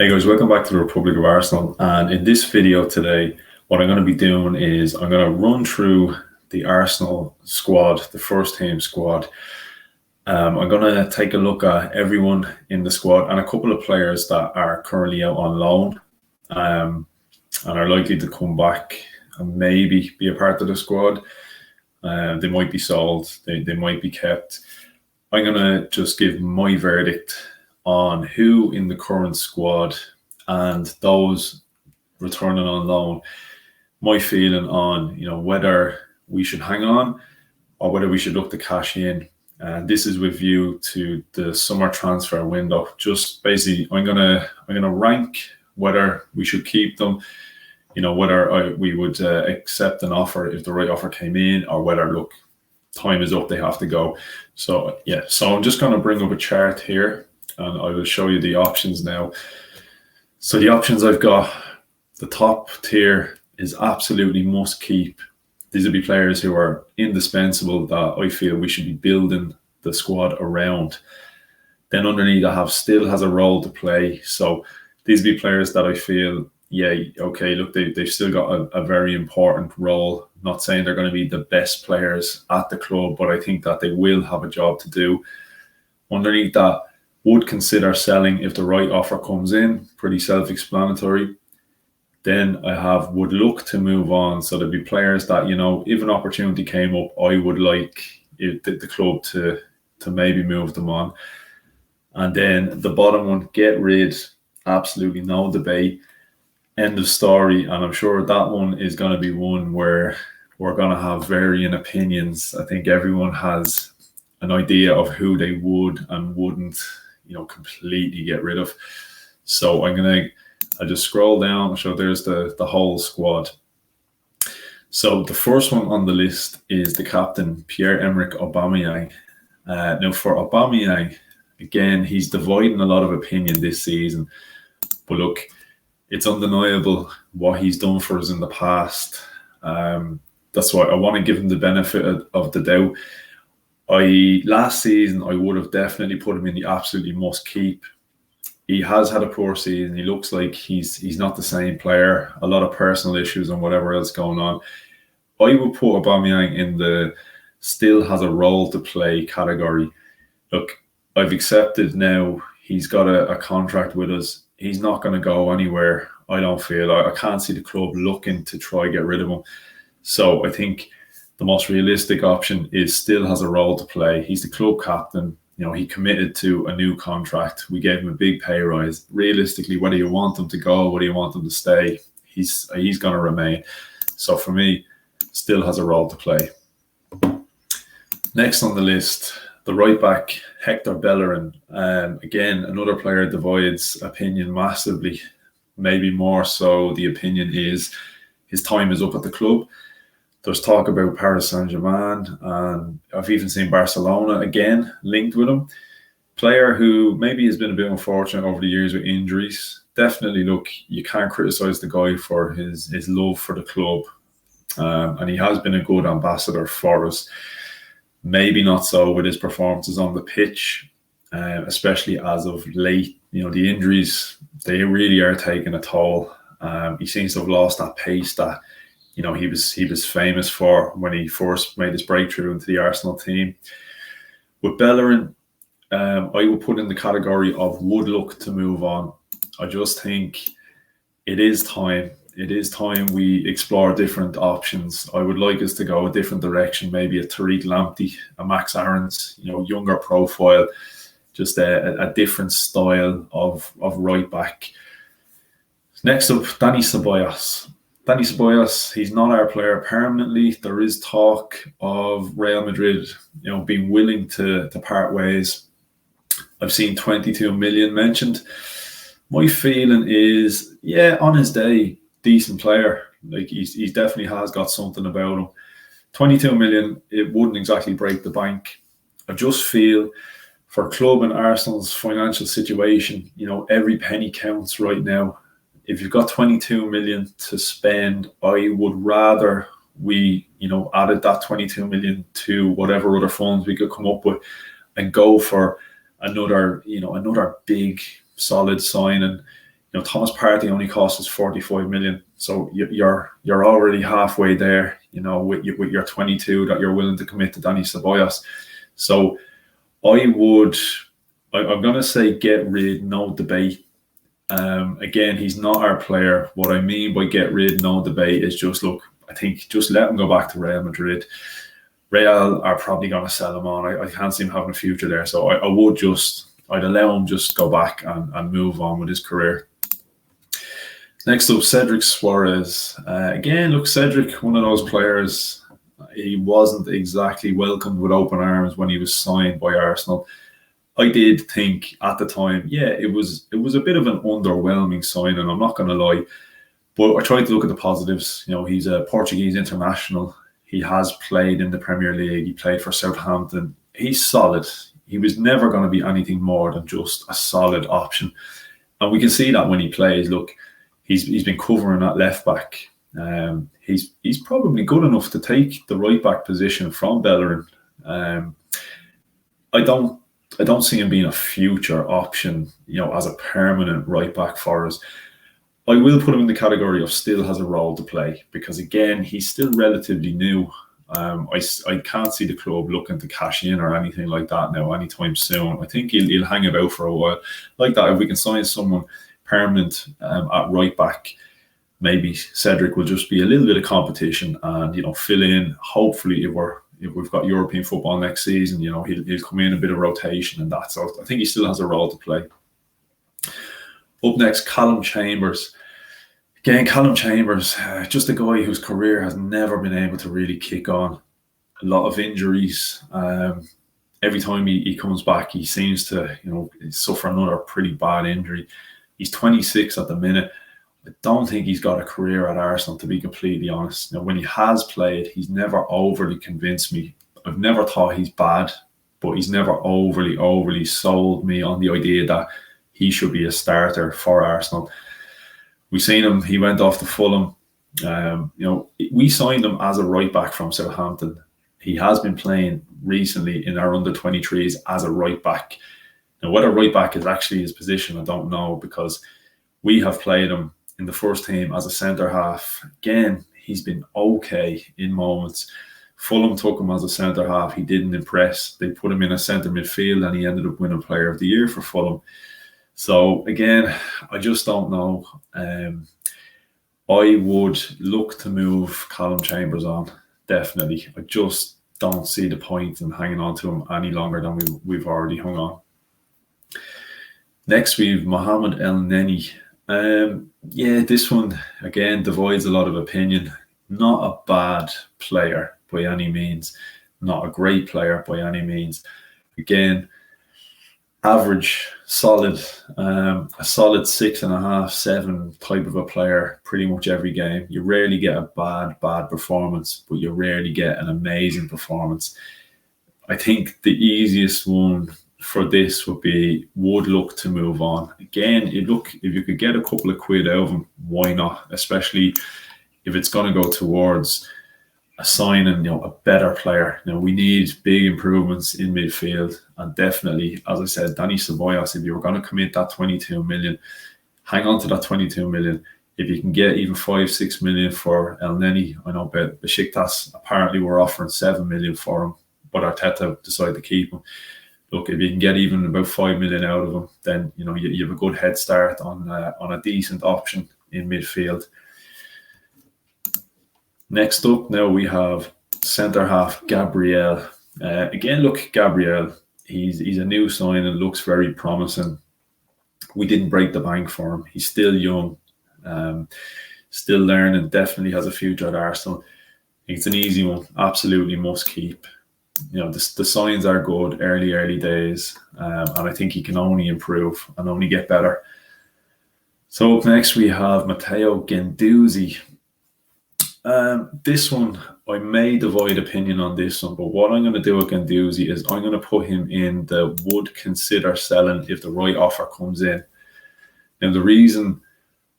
Hey guys, welcome back to the Republic of Arsenal, and in this video today what I'm going to be doing is I'm going to run through the Arsenal squad, the first team squad. I'm going to take a look at everyone in the squad and a couple of players that are currently out on loan and are likely to come back and maybe be a part of the squad. They might be sold, they might be kept. I'm going to just give my verdict on who in the current squad and those returning on loan, my feeling on whether we should hang on or whether we should look to cash in. And this is with view to the summer transfer window. Just basically, I'm gonna rank whether we should keep them, whether we would accept an offer if the right offer came in, or whether look, time is up, they have to go. So yeah, so I'm just going to bring up a chart here and I will show you the options now. So the options I've got, the top tier is absolutely must keep. These will be players who are indispensable that I feel we should be building the squad around. Then underneath I have still has a role to play. So these will be players that I feel, yeah, okay, look, they've still got a very important role. Not saying they're going to be the best players at the club, but I think that they will have a job to do. Underneath that, would consider selling if the right offer comes in, pretty self-explanatory. Then I have would look to move on. So there'd be players that, if an opportunity came up, I would like the club to maybe move them on. And then the bottom one, get rid, absolutely no debate, end of story. And I'm sure that one is going to be one where we're going to have varying opinions. I think everyone has an idea of who they would and wouldn't completely get rid of. So I just scroll down. So there's the whole squad. So the first one on the list is the captain, Pierre-Emerick Aubameyang. Now for Aubameyang, again, he's dividing a lot of opinion this season. But look, it's undeniable what he's done for us in the past. That's why I want to give him the benefit of the doubt. Last season, I would have definitely put him in the absolutely must keep. He has had a poor season. He looks like he's not the same player. A lot of personal issues and whatever else going on. I would put Aubameyang in the still has a role to play category. Look, I've accepted now he's got a contract with us. He's not going to go anywhere, I don't feel. I can't see the club looking to try get rid of him. So I think the most realistic option is still has a role to play. He's the club captain. He committed to a new contract. We gave him a big pay rise. Realistically, whether you want him to go, whether you want him to stay, he's going to remain. So for me, still has a role to play. Next on the list, the right back, Hector Bellerin. Again, another player divides opinion massively. Maybe more so the opinion is his time is up at the club. There's talk about Paris Saint-Germain, and I've even seen Barcelona again linked with him. Player who maybe has been a bit unfortunate over the years with injuries. Definitely, look, you can't criticise the guy for his love for the club. And he has been a good ambassador for us. Maybe not so with his performances on the pitch, especially as of late. The injuries, they really are taking a toll. He seems to have lost that pace that he was famous for when he first made his breakthrough into the Arsenal team. With Bellerin, I would put in the category of would look to move on. I just think it is time. It is time we explore different options. I would like us to go a different direction, maybe a Tariq Lamptey, a Max Aarons, younger profile, just a different style of right back. Next up, Dani Ceballos. Dani Ceballos, he's not our player permanently. There is talk of Real Madrid, being willing to part ways. I've seen 22 million mentioned. My feeling is, yeah, on his day, decent player. Like he's definitely has got something about him. 22 million, it wouldn't exactly break the bank. I just feel for club and Arsenal's financial situation, every penny counts right now. If you've got 22 million to spend, I would rather we, added that 22 million to whatever other funds we could come up with and go for another big solid signing. Thomas Partey only cost us 45 million, so you're already halfway there. With your 22 that you're willing to commit to Dani Ceballos. So I'm going to say get rid, no debate. Again, he's not our player. What I mean by get rid, no debate is just look. I think just let him go back to Real Madrid. Real are probably going to sell him on. I can't see him having a future there. So I'd allow him just go back and move on with his career. Next up, Cedric Suarez. Again, look, Cedric, one of those players, he wasn't exactly welcomed with open arms when he was signed by Arsenal. I did think at the time, yeah, it was a bit of an underwhelming signing, I'm not going to lie. But I tried to look at the positives. He's a Portuguese international. He has played in the Premier League. He played for Southampton. He's solid. He was never going to be anything more than just a solid option. And we can see that when he plays. Look, he's been covering that left back. He's probably good enough to take the right back position from Bellerin. I don't see him being a future option, as a permanent right back for us. I will put him in the category of still has a role to play because, again, he's still relatively new. I can't see the club looking to cash in or anything like that now anytime soon. I think he'll hang about for a while. Like that, if we can sign someone permanent at right back, maybe Cedric will just be a little bit of competition and fill in. Hopefully, if we've got European football next season, he'll come in a bit of rotation and that. So I think he still has a role to play. Up next, Callum Chambers. Again, Callum Chambers, just a guy whose career has never been able to really kick on. A lot of injuries. Every time he comes back, he seems to suffer another pretty bad injury. He's 26 at the minute. I don't think he's got a career at Arsenal, to be completely honest. When he has played, he's never overly convinced me. I've never thought he's bad, but he's never overly sold me on the idea that he should be a starter for Arsenal. We've seen him. He went off to Fulham. We signed him as a right back from Southampton. He has been playing recently in our under 23s as a right back. Now, whether right back is actually his position, I don't know, because we have played him in the first team as a centre half. Again, he's been okay in moments. Fulham took him as a centre half. He didn't impress. They put him in a centre midfield and he ended up winning Player of the Year for Fulham. So again, I just don't know. I would look to move Callum Chambers on, definitely. I just don't see the point in hanging on to him any longer than we've already hung on. Next, we've Mohamed El Neni. This one, again, divides a lot of opinion. Not a bad player by any means. Not a great player by any means. Again, average, solid, a solid 6.5, 7 type of a player pretty much every game. You rarely get a bad performance, but you rarely get an amazing performance. I think the easiest one for this would look to move on. Again, if you could get a couple of quid out of him, why not? Especially if it's going to go towards a signing, a better player. We need big improvements in midfield, and definitely, as I said, Dani Ceballos, if you were going to commit that 22 million, hang on to that 22 million. If you can get even 5-6 million for El Neni, I know Besiktas apparently were offering 7 million for him, but Arteta decided to keep him. Look, if you can get even about 5 million out of him, then you have a good head start on a decent option in midfield. Next up, now we have centre half Gabriel. Again, look, Gabriel, he's a new sign and looks very promising. We didn't break the bank for him. He's still young, still learning. Definitely has a future at Arsenal. It's an easy one. Absolutely must keep. The signs are good, early days, and I think he can only improve and only get better. So up next we have Matteo Guendouzi. This one, I may divide opinion on this one, but what I'm going to do with Guendouzi is I'm going to put him in the would consider selling if the right offer comes in. Now, the reason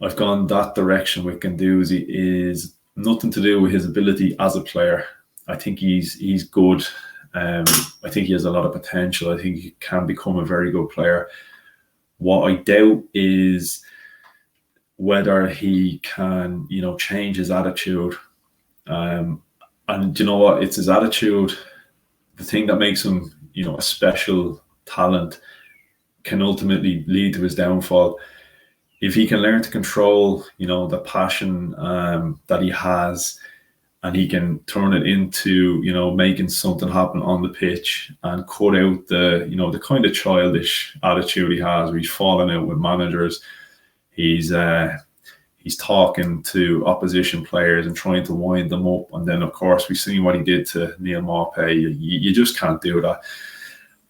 I've gone that direction with Guendouzi is nothing to do with his ability as a player. I think he's good. I think he has a lot of potential. I think he can become a very good player. What I doubt is whether he can, change his attitude. And you know what? It's his attitude. The thing that makes him, a special talent can ultimately lead to his downfall. If he can learn to control, the passion that he has, and he can turn it into, making something happen on the pitch and cut out the kind of childish attitude he has, where he's falling out with managers. He's talking to opposition players and trying to wind them up. And then, of course, we've seen what he did to Neil Maupay. You just can't do that.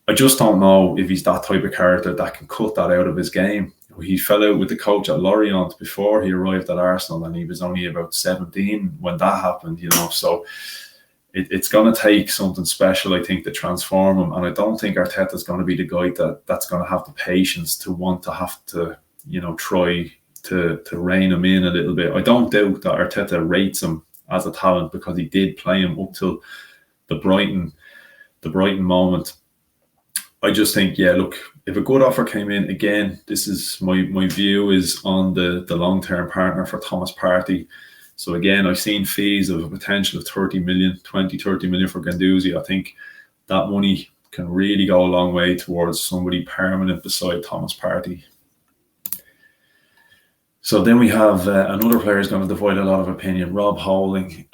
I just don't know if he's that type of character that can cut that out of his game. He fell out with the coach at Lorient before he arrived at Arsenal, and he was only about 17 when that happened, So it's going to take something special, I think, to transform him. And I don't think Arteta's going to be the guy that's going to have the patience to want to have to, try to rein him in a little bit. I don't doubt that Arteta rates him as a talent, because he did play him up till the Brighton moment. I just think, look, if a good offer came in, again, this is my view is on the long-term partner for Thomas Partey. So again, I've seen fees of a potential of 30 million for Guendouzi. I think that money can really go a long way towards somebody permanent beside Thomas Partey. So then we have another player who's going to divide a lot of opinion, Rob Holding.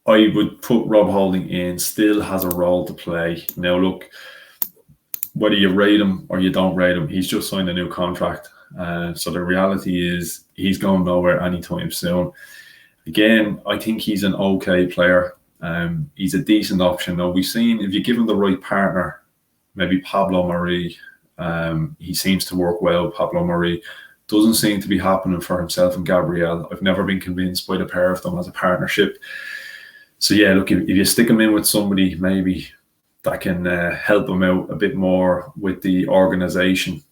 I would put Rob Holding in, still has a role to play. Now, look, whether you rate him or you don't rate him, he's just signed a new contract. So the reality is he's going nowhere anytime soon. Again, I think he's an okay player. He's a decent option. Now, we've seen if you give him the right partner, maybe Pablo Mari, he seems to work well. Pablo Mari doesn't seem to be happening for himself and Gabriel. I've never been convinced by the pair of them as a partnership. So look, if you stick him in with somebody maybe that can help him out a bit more with the organisation,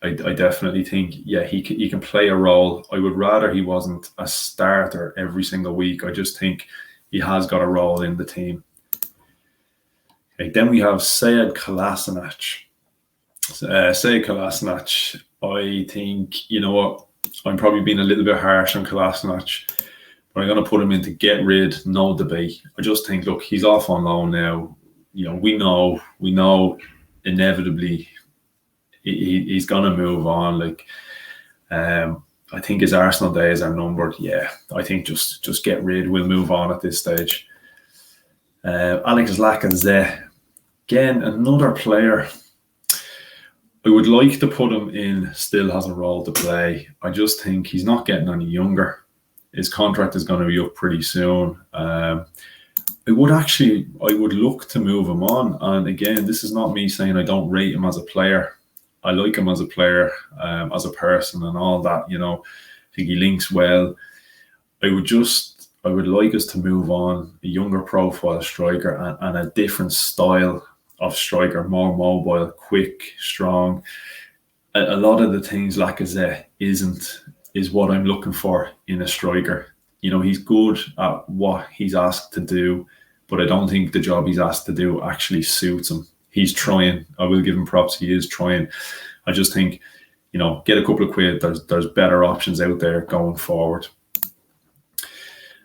I definitely think, he can play a role. I would rather he wasn't a starter every single week. I just think he has got a role in the team. Okay, then we have Sead Kolasinac. Sead Kolasinac, I think, you know what, I'm probably being a little bit harsh on Kolasinac. I'm going to put him into get rid, no debate. I just think, look, he's off on loan now. We know inevitably he's going to move on. I think his Arsenal days are numbered. I think just get rid. We'll move on at this stage. Alex Lacazette, again, another player. I would like to put him in, still has a role to play. I just think he's not getting any younger. His contract is going to be up pretty soon. I would look to move him on. And again, this is not me saying I don't rate him as a player. I like him as a player, as a person and all that, I think he links well. I would like us to move on, a younger profile striker and a different style of striker, more mobile, quick, strong. A lot of the things Lacazette is what I'm looking for in a striker. He's good at what he's asked to do, but I don't think the job he's asked to do actually suits him. He's trying. I will give him props. He is trying. I just think, get a couple of quid. There's better options out there going forward.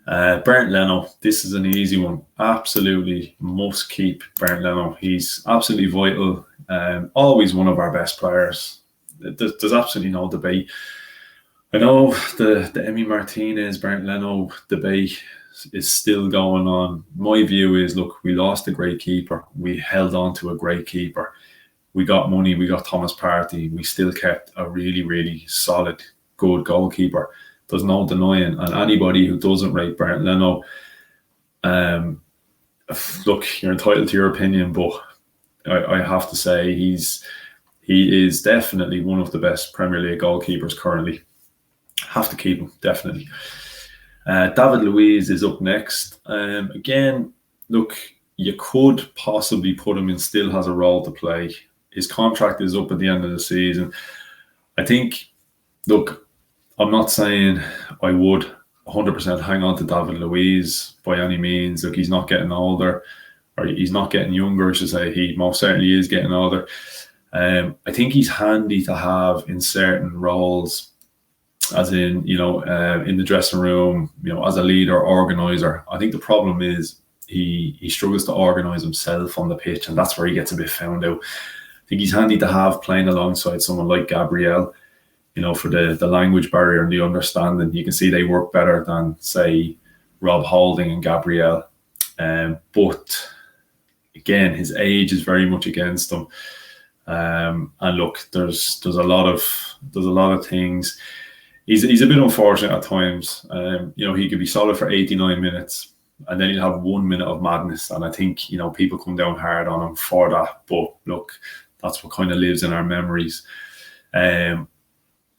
Bernd Leno, this is an easy one. Absolutely must keep Bernd Leno. He's absolutely vital. Always one of our best players. There's absolutely no debate. I know the Emi Martinez, Bernd Leno debate is still going on. My view is, look, we lost a great keeper. We held on to a great keeper. We got money. We got Thomas Partey. We still kept a really, really solid, good goalkeeper. There's no denying. And anybody who doesn't rate Bernd Leno, look, you're entitled to your opinion, but I have to say he's He is definitely one of the best Premier League goalkeepers currently. Have to keep him, definitely. David Luiz is up next. Again, look, you could possibly put him in, still has a role to play. His contract is up at the end of the season. I think, look, I'm not saying I would 100% hang on to David Luiz by any means. Look, he's not getting older, or he's not getting younger, I should say. He most certainly is getting older. I think he's handy to have in certain roles, as in, in the dressing room, as a leader, organizer. I think the problem is he struggles to organize himself on the pitch, and that's where he gets a bit found out. I think he's handy to have playing alongside someone like Gabriel, for the language barrier and the understanding. You can see they work better than, say, Rob Holding and Gabriel. But again, his age is very much against him. And look, there's a lot of things. He's a bit unfortunate at times. He could be solid for 89 minutes, and then he'll have 1 minute of madness. And I think people come down hard on him for that. But look, that's what kind of lives in our memories.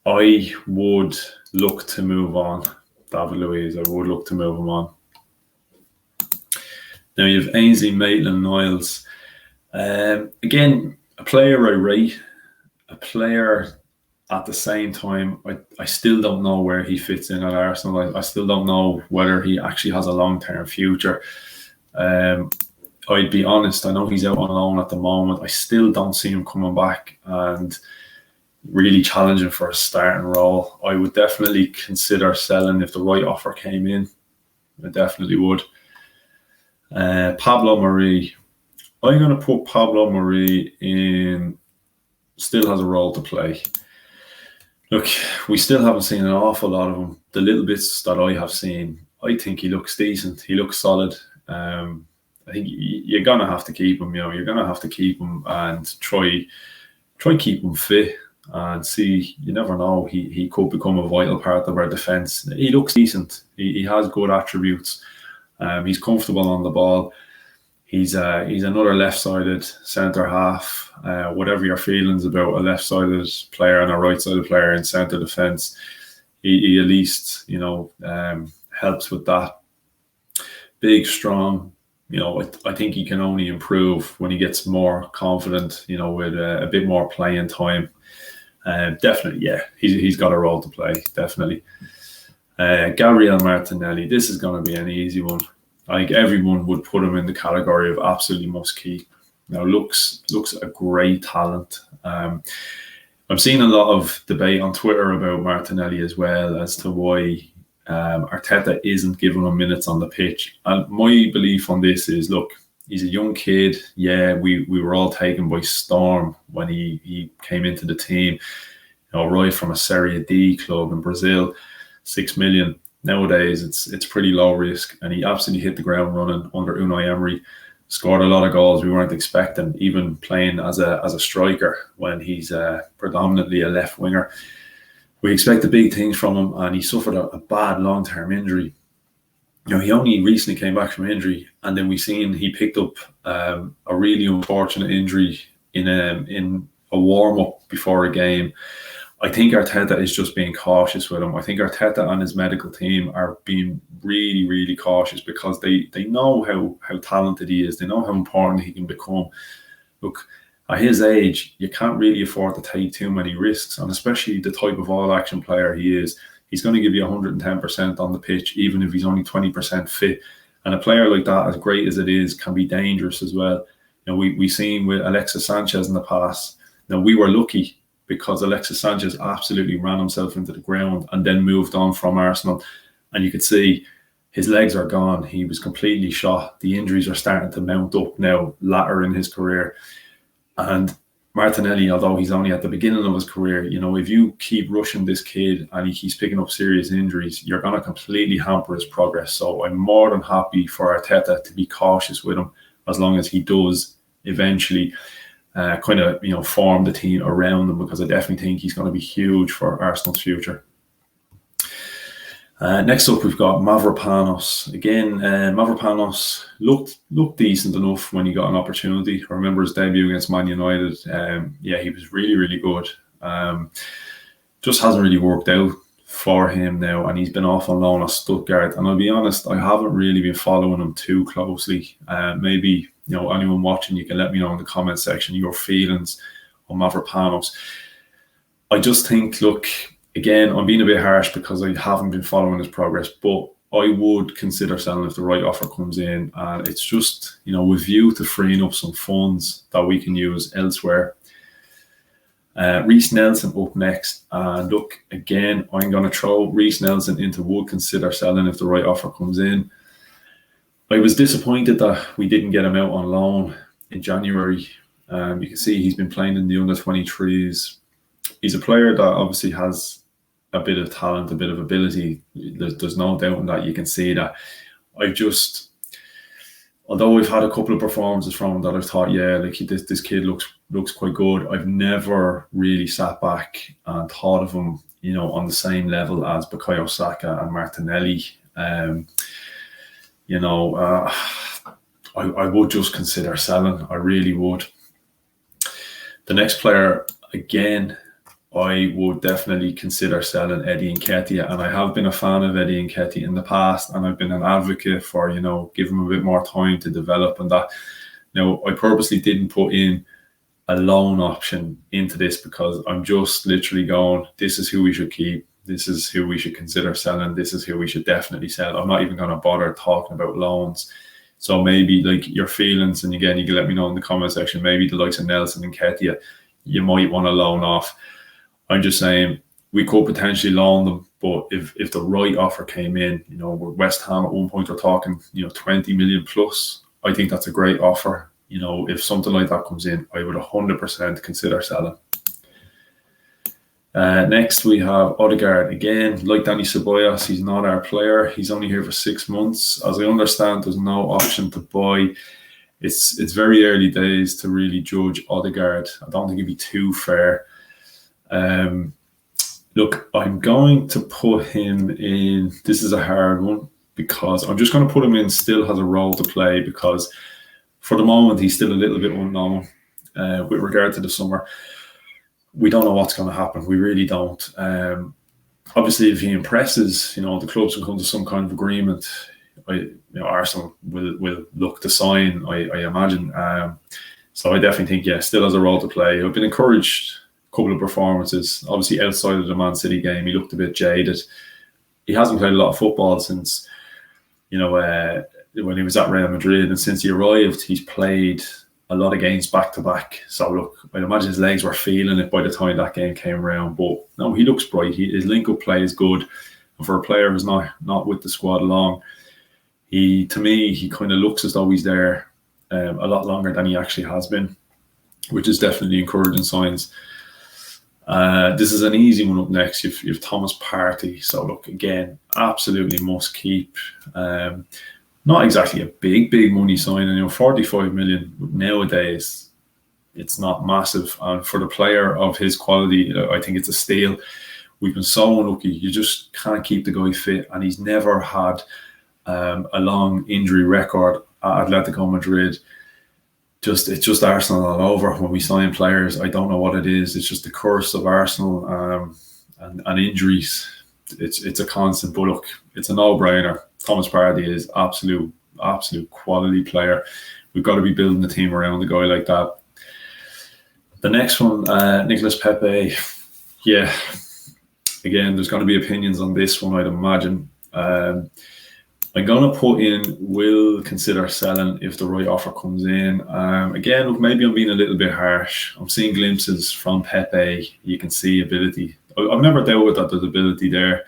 I would look to move on, David Luiz. I would look to move him on. Now you have Ainsley Maitland-Niles. Again, a player I rate, a player at the same time, I still don't know where he fits in at Arsenal. I still don't know whether he actually has a long-term future. I'd be honest, I know he's out on loan at the moment. I still don't see him coming back and really challenging for a starting role. I would definitely consider selling if the right offer came in. I definitely would. Pablo Mari. I'm going to put Pablo Mari in, still has a role to play. Look, we still haven't seen an awful lot of him. The little bits that I have seen, I think he looks decent. He looks solid. I think you're going to have to keep him. You're going to have to keep him and try keep him fit. And see, you never know, he could become a vital part of our defence. He looks decent. He has good attributes. He's comfortable on the ball. He's another left-sided centre half. Whatever your feelings about a left-sided player and a right-sided player in centre defence, he at least helps with that. Big, strong. I think he can only improve when he gets more confident. With a bit more playing time. Definitely, yeah, he's got a role to play, definitely. Gabriel Martinelli, this is going to be an easy one. I think everyone would put him in the category of absolutely must keep. Now, looks a great talent. I'm seeing a lot of debate on Twitter about Martinelli as well as to why Arteta isn't giving him minutes on the pitch. And my belief on this is, look, he's a young kid. Yeah, we were all taken by storm when he came into the team. Right from a Serie D club in Brazil, 6 million. Nowadays, it's pretty low risk, and he absolutely hit the ground running under Unai Emery. Scored a lot of goals we weren't expecting, even playing as a striker when he's predominantly a left winger. We expected big things from him, and he suffered a bad long-term injury. He only recently came back from injury, and then we seen he picked up a really unfortunate injury in a warm-up before a game. I think Arteta is just being cautious with him. I think Arteta and his medical team are being really, really cautious because they know how talented he is. They know how important he can become. Look, at his age, you can't really afford to take too many risks, and especially the type of all-action player he is. He's going to give you 110% on the pitch, even if he's only 20% fit. And a player like that, as great as it is, can be dangerous as well. We've seen with Alexis Sanchez in the past. Now, we were lucky because Alexis Sanchez absolutely ran himself into the ground and then moved on from Arsenal. And you could see his legs are gone. He was completely shot. The injuries are starting to mount up now, later in his career. And Martinelli, although he's only at the beginning of his career, if you keep rushing this kid and he keeps picking up serious injuries, you're going to completely hamper his progress. So I'm more than happy for Arteta to be cautious with him as long as he does eventually form the team around him, because I definitely think he's going to be huge for Arsenal's future. Next up, we've got Mavropanos. Again, Mavropanos looked decent enough when he got an opportunity. I remember his debut against Man United. Yeah, he was really, really good. Just hasn't really worked out for him now, and he's been off on loan at Stuttgart. And I'll be honest, I haven't really been following him too closely. Maybe anyone watching, you can let me know in the comment section your feelings on Mavropanos. I just think, look, again, I'm being a bit harsh because I haven't been following his progress, but I would consider selling if the right offer comes in. And it's just, with view to freeing up some funds that we can use elsewhere. Reiss Nelson up next. And look, again, I'm going to throw Reiss Nelson into would consider selling if the right offer comes in. I was disappointed that we didn't get him out on loan in January. You can see he's been playing in the under-23s. He's a player that obviously has a bit of talent, a bit of ability. There's no doubt in that. You can see that. Although we've had a couple of performances from him that I've thought, yeah, like this kid looks quite good, I've never really sat back and thought of him, on the same level as Bukayo Saka and Martinelli. I would just consider selling. I really would. The next player, again, I would definitely consider selling Eddie Nketiah, and I have been a fan of Eddie Nketiah in the past, and I've been an advocate for, give him a bit more time to develop and that. Now, I purposely didn't put in a loan option into this because I'm just literally going, this is who we should keep, this is who we should consider selling, this is who we should definitely sell. I'm not even going to bother talking about loans. So maybe like your feelings, and again, you can let me know in the comment section, maybe the likes of Nelson and Nketiah, you might want to loan off. I'm just saying we could potentially loan them, but if the right offer came in, with West Ham at one point we're talking, 20 million plus, I think that's a great offer. If something like that comes in, I would 100% consider selling. Next we have Odegaard. Again, like Danny Ceballos, he's not our player. He's only here for 6 months. As I understand, there's no option to buy. It's very early days to really judge Odegaard. I don't think it'd be too fair. Look, I'm going to put him in. This is a hard one because I'm just going to put him in. Still has a role to play because for the moment he's still a little bit unknown with regard to the summer. We don't know what's going to happen. We really don't. Obviously, if he impresses, the clubs can come to some kind of agreement. Arsenal will look to sign, I imagine. So I definitely think, yeah, still has a role to play. I've been encouraged. Couple of performances, obviously outside of the Man City game, he looked a bit jaded. He hasn't played a lot of football since, when he was at Real Madrid, and since he arrived, he's played a lot of games back to back. So look, I'd imagine his legs were feeling it by the time that game came around. But no, he looks bright. His link-up play is good, and for a player who's not with the squad long, to me, he kind of looks as though he's there a lot longer than he actually has been, which is definitely encouraging signs. This is an easy one up next. You've Thomas Partey. So look, again, absolutely must keep. Not exactly a big money signing. 45 million nowadays, it's not massive. And for the player of his quality, I think it's a steal. We've been so unlucky. You just can't keep the guy fit, and he's never had a long injury record at Atletico Madrid. It's just Arsenal all over when we sign players. I don't know what it is. It's just the curse of Arsenal and injuries. It's a constant. But look, it's a no-brainer. Thomas Partey is absolute quality player. We've got to be building the team around a guy like that. The next one, Nicolas Pepe. Yeah, again, there's going to be opinions on this one, I'd imagine. I'm going to put in will consider selling if the right offer comes in. Again, look, maybe I'm being a little bit harsh. I'm seeing glimpses from Pepe. You can see ability. I've never doubted that there's ability there.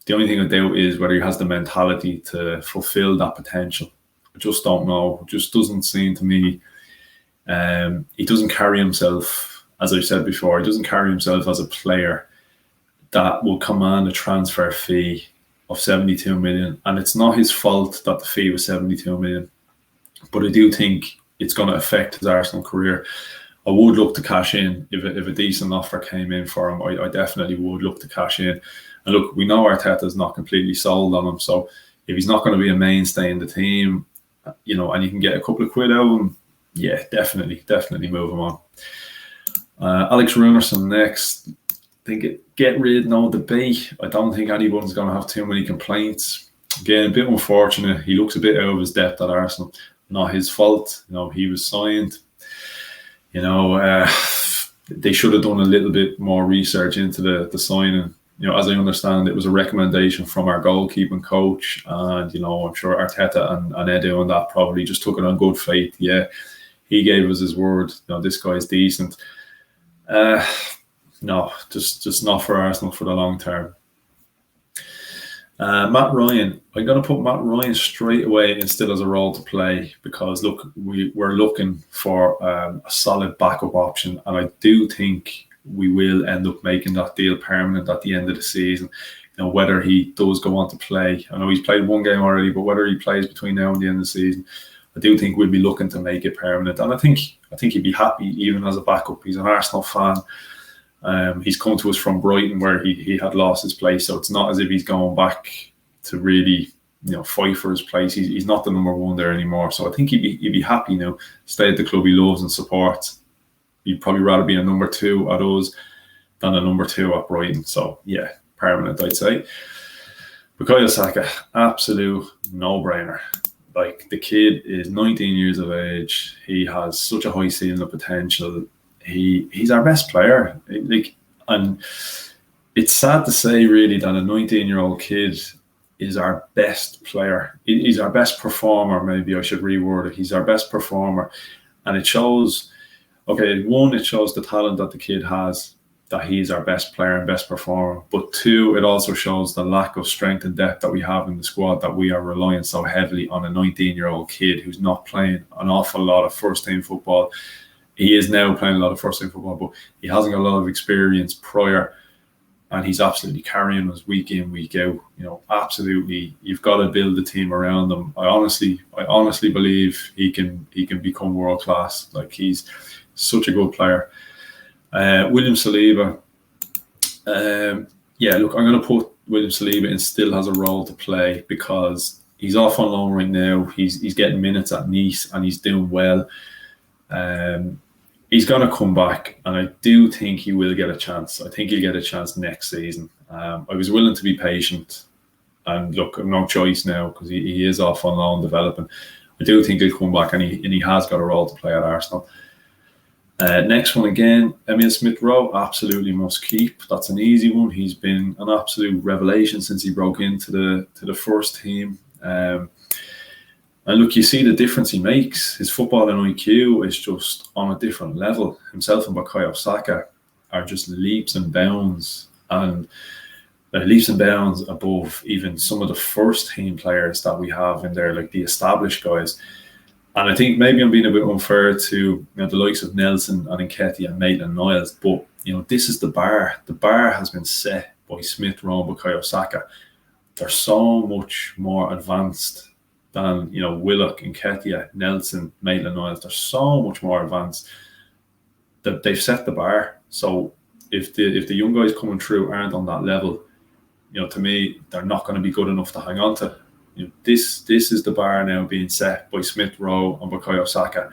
The only thing I doubt is whether he has the mentality to fulfill that potential. I just don't know. It just doesn't seem to me. He doesn't carry himself, as I said before, he doesn't carry himself as a player that will command a transfer fee of 72 million. And it's not his fault that the fee was 72 million. But I do think it's going to affect his Arsenal career. I would look to cash in if a decent offer came in for him. I definitely would look to cash in. And look, we know Arteta's not completely sold on him, so if he's not going to be a mainstay in the team, and you can get a couple of quid out of him, yeah, definitely move him on. Alex Runerson next. I think get rid, no debate. I don't think anyone's going to have too many complaints. Again, a bit unfortunate. He looks a bit out of his depth at Arsenal. Not his fault. He was signed. They should have done a little bit more research into the signing. As I understand, it was a recommendation from our goalkeeping coach, and I'm sure Arteta and Edu and that probably just took it on good faith. Yeah, he gave us his word. This guy's decent. No, just not for Arsenal for the long term. Matt Ryan, I'm going to put Matt Ryan straight away and still has a role to play, because look, we're looking for a solid backup option, and I do think we will end up making that deal permanent at the end of the season. Whether he does go on to play, I know he's played one game already, but whether he plays between now and the end of the season, I do think we'll be looking to make it permanent. And I think he'd be happy even as a backup. He's an Arsenal fan. He's come to us from Brighton, where he had lost his place, so it's not as if he's going back to really fight for his place. He's not the number one there anymore, so I think he'd be happy now. Stay at the club he loves and supports. He'd probably rather be a number 2 at us than a number 2 at Brighton. So yeah, permanent, I'd say. Bukayo Saka, absolute no-brainer. Like, the kid is 19 years of age. He has such a high ceiling of potential. He's our best player. And it's sad to say, really, that a 19-year-old kid is our best player. He's our best performer. Maybe I should reword it. He's our best performer, and it shows. Okay, one, it shows the talent that the kid has, that he's our best player and best performer. But 2, it also shows the lack of strength and depth that we have in the squad, that we are relying so heavily on a 19-year-old kid who's not playing an awful lot of first-team football. He is now playing a lot of first-team football, but he hasn't got a lot of experience prior, and he's absolutely carrying us week in, week out. Absolutely, you've got to build the team around him. I honestly believe he can become world class. Like, he's such a good player. William Saliba. Yeah, look, I'm going to put William Saliba in. Still has a role to play, because he's off on loan right now. He's getting minutes at Nice, and he's doing well. He's going to come back, and I do think he will get a chance. I think he'll get a chance next season. I was willing to be patient, and look, I've no choice now, because he is off on loan developing. I do think he'll come back, and he has got a role to play at Arsenal. Next one again, Emile Smith-Rowe, absolutely must keep. That's an easy one. He's been an absolute revelation since he broke into the first team. And look, you see the difference he makes. His footballing IQ is just on a different level. Himself and Bukayo Saka are just leaps and bounds above even some of the first team players that we have in there, like the established guys. And I think maybe I'm being a bit unfair to the likes of Nelson and Nketiah and Maitland-Niles, but this is the bar. The bar has been set by Smith-Rowe and Bukayo Saka. They're so much more advanced than Willock, Nketiah, Nelson, Maitland-Niles. They're so much more advanced that they've set the bar. So if the young guys coming through aren't on that level, to me, they're not going to be good enough to hang on to. This is the bar now being set by Smith-Rowe and Bukayo Saka.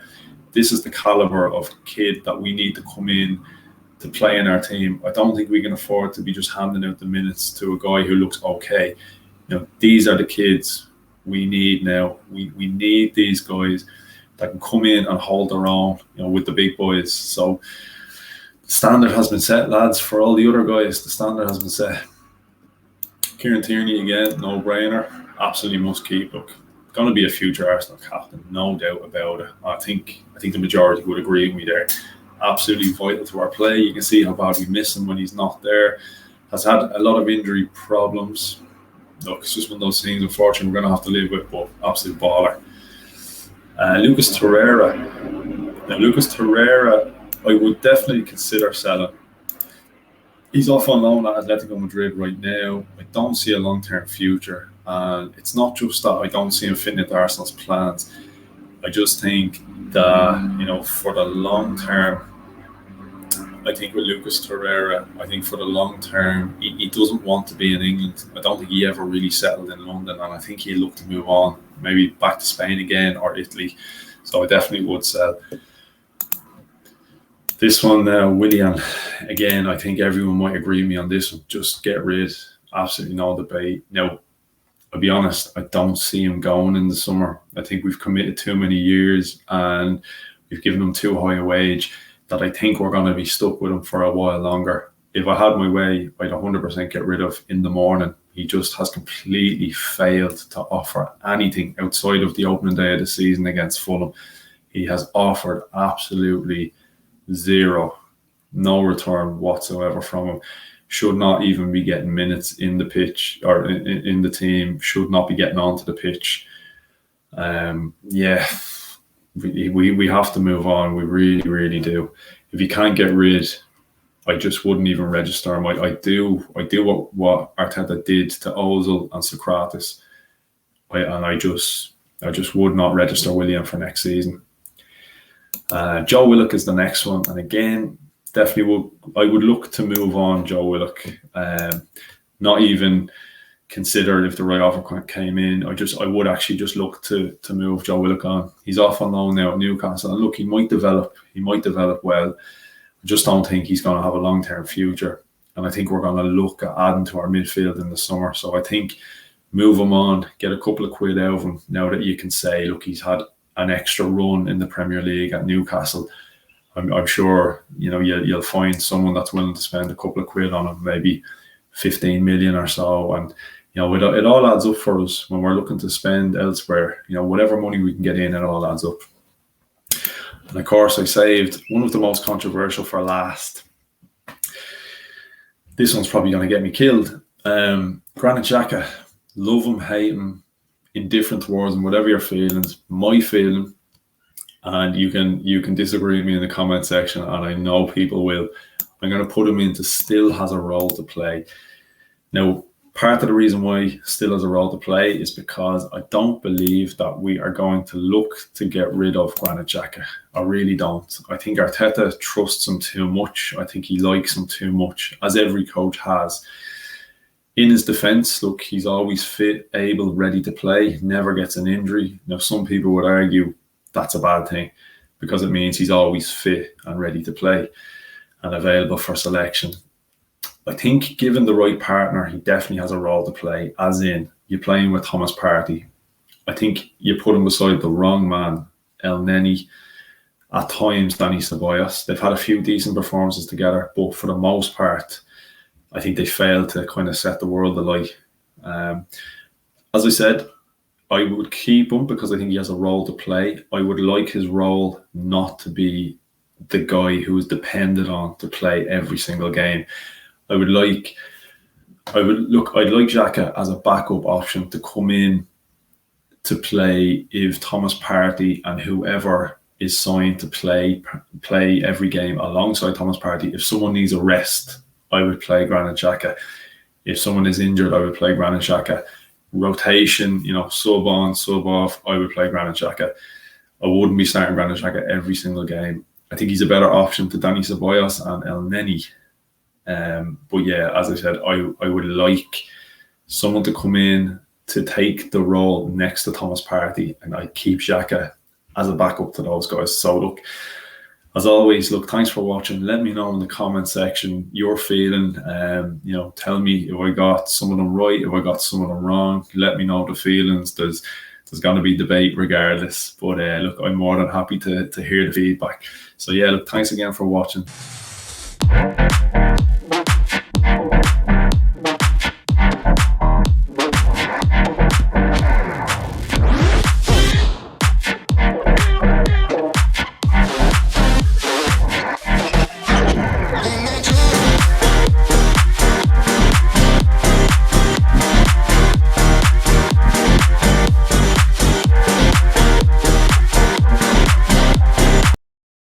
This is the caliber of kid that we need to come in to play in our team. I don't think we can afford to be just handing out the minutes to a guy who looks okay. These are the kids we need now. We need these guys that can come in and hold their own, with the big boys. So the standard has been set, lads, for all the other guys. The standard has been set. Kieran Tierney again, no brainer. Absolutely must keep. Look, going to be a future Arsenal captain, no doubt about it. I think the majority would agree with me there. Absolutely vital to our play. You can see how bad we miss him when he's not there. Has had a lot of injury problems. Look, it's just one of those things, unfortunately, we're going to have to live with, but absolute baller. Lucas Torreira. Now, Lucas Torreira, I would definitely consider selling. He's off on loan at Atletico Madrid right now. I don't see a long-term future. And it's not just that I don't see him fitting into Arsenal's plans. I just think that, for the long term, I think with Lucas Torreira, I think for the long term, he doesn't want to be in England. I don't think he ever really settled in London, and I think he'll look to move on, maybe back to Spain again or Italy. So I definitely would sell. This one, Willian, again, I think everyone might agree with me on this one. Just get rid, absolutely no debate. Now, I'll be honest, I don't see him going in the summer. I think we've committed too many years and we've given him too high a wage that I think we're going to be stuck with him for a while longer. If I had my way, I'd 100% get rid of In the Morning. He just has completely failed to offer anything outside of the opening day of the season against Fulham. He has offered absolutely zero, no return whatsoever from him. Should not even be getting minutes in the pitch or in the team, should not be getting onto the pitch. We have to move on. We really, really do. If you can't get rid, I just wouldn't even register him. I do what Arteta did to Ozil and Socrates, and I just would not register Willian for next season. Joe Willock is the next one, and again, definitely I would look to move on Joe Willock. Not even consider if the right offer came in. I would actually just look to move Joe Willock on. He's off on loan now at Newcastle, and look, he might develop well. I just don't think he's going to have a long-term future, and I think we're going to look at adding to our midfield in the summer. So I think move him on, get a couple of quid out of him now that you can say, look, he's had an extra run in the Premier League at Newcastle. I'm sure you'll find someone that's willing to spend a couple of quid on him, maybe 15 million or so, and it all adds up for us when we're looking to spend elsewhere. Whatever money we can get in, it all adds up. And of course, I saved one of the most controversial for last. This one's probably going to get me killed. Granit Xhaka, love him, hate him, indifferent towards him, whatever your feelings. My feeling, and you can disagree with me in the comment section, and I know people will. I'm going to put him into still has a role to play. Now, part of the reason why still has a role to play is because I don't believe that we are going to look to get rid of Granit Xhaka. I really don't. I think Arteta trusts him too much. I think he likes him too much, as every coach has. In his defence, look, he's always fit, able, ready to play, never gets an injury. Now, some people would argue that's a bad thing because it means he's always fit and ready to play and available for selection. I think given the right partner, he definitely has a role to play, as in you're playing with Thomas Partey. I think you put him beside the wrong man, El Neni, at times Dani Ceballos. They've had a few decent performances together, but for the most part, I think they failed to kind of set the world alight. As I said, I would keep him because I think he has a role to play. I would like his role not to be the guy who is depended on to play every single game. I'd like Xhaka as a backup option to come in to play if Thomas Partey and whoever is signed to play every game alongside Thomas Partey. If someone needs a rest, I would play Granit Xhaka. If someone is injured, I would play Granit Xhaka. Rotation, sub on, sub off, I would play Granit Xhaka. I wouldn't be starting Granit Xhaka every single game. I think he's a better option to Dani Ceballos and El Neni. But yeah, as I said, I would like someone to come in to take the role next to Thomas Partey, and I keep Xhaka as a backup to those guys. So look, as always, thanks for watching. Let me know in the comment section your feeling. Tell me if I got some of them right, if I got some of them wrong. Let me know the feelings. There's going to be debate regardless. But look, I'm more than happy to hear the feedback. So yeah, look, thanks again for watching.